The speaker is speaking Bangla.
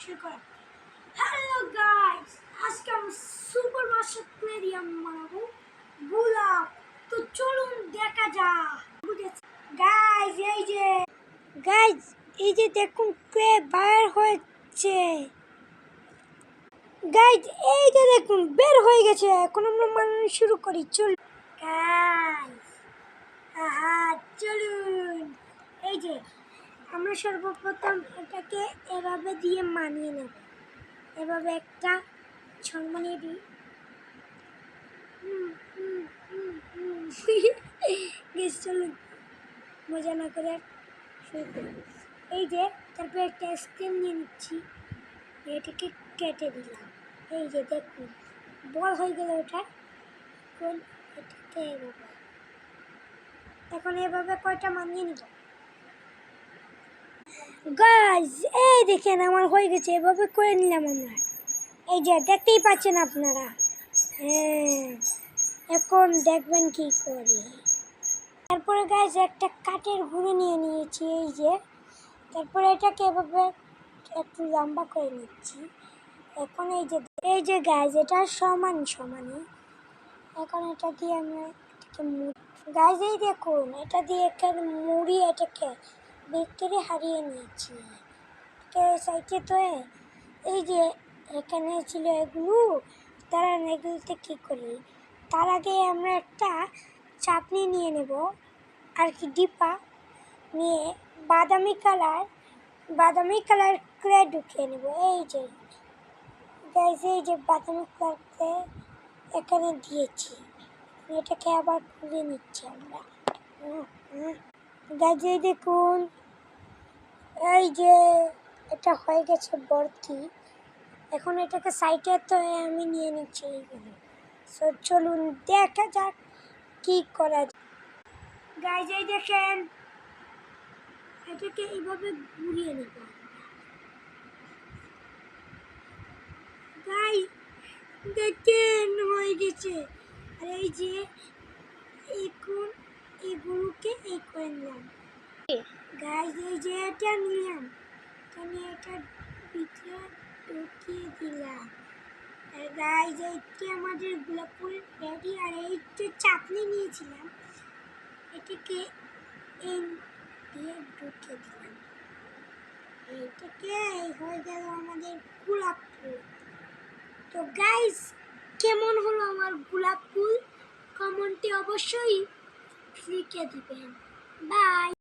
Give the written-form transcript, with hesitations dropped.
শুরু করা। হ্যালো গাইস, আজকে আমি সুপার মাস্টার অ্যাকুয়ারিয়াম বানাবো গোলাপ। তো চলুন দেখা যাক। গাইস এই যে দেখুন ক্লে বের হচ্ছে। গাইস এই যে দেখুন বের হয়ে গেছে। এখন আমরা বানানো শুরু করি। চল গাইস, চলুন। এই যে আমরা সর্বপ্রথম এটাকে এভাবে দিয়ে মানিয়ে নেব। এভাবে একটা ছড় মানিয়ে দিই। চলুন মজা না করে শুরু করি। এই যে তারপর একটা স্ক্রিন নিয়ে নিচ্ছি, এটাকে কেটে দিলাম। এই যে দেখুন বল হয়ে গেল ওটা। এখন এটাকে এভাবে কয়টা মানিয়ে নিব। গাইস এই দেখেন আমার হয়ে গেছে, এভাবে করে নিলাম আমরা। এই যে দেখতেই পাচ্ছেন আপনারা। হ্যাঁ, এখন দেখবেন কি করে। তারপরে গাইস একটা কাঠের গুঁড়ো নিয়ে নিয়েছি। এই যে তারপরে এটাকে এভাবে একটু লম্বা করে নিচ্ছি। এখন এই যে গাইস এটা সমানই। এখন এটা দিয়ে আমরা গাইস এই দেখুন এটা দিয়ে একটা মুড়ি এটাকে ভিতরে হারিয়ে নিয়েছি। সাইডে তো এই যে এখানে ছিল এগুলো, তারা এগুলোতে কী করি, তার আগে আমরা একটা চাটনি নিয়ে নেব আর কি, ডিপা নিয়ে বাদামি কালার ক্লে ঢুকিয়ে নেব। এই যে গাইস এই যে বাদামি কালারকে এখানে দিয়েছি, এটাকে আবার খুলে নিচ্ছি আমরা। গাইস এই দেখুন এই যে এটা হয়ে গেছে ভর্তি। এখন এটাকে সাইডে তো আমি নিয়ে নিচ্ছি এইগুলো। সো চলুন দেখা যাক কি করা যায়। গাইস এই দেখেন এটাকে এইভাবে ঘুরিয়ে নেব। গাইস দেখেন হয়ে গেছে। আর এই যে এখন এগুলোকে এই করে নিলাম। গাইস এই যে এটা নিলাম, আমি এটা ভিতরে ঢুকিয়ে দিলাম। আর গাইস এইটা আমাদের গোলাপ ফুল রেডি। আর এই যে চাটনি নিয়েছিলাম এটাকে এই দিয়ে ঢুকিয়ে দিলাম। এইটাকে হয়ে গেল আমাদের গোলাপ ফুল। তো গাইস কেমন হলো আমার গোলাপ ফুল, কমেন্টে অবশ্যই লিখে দিবেন। বাই।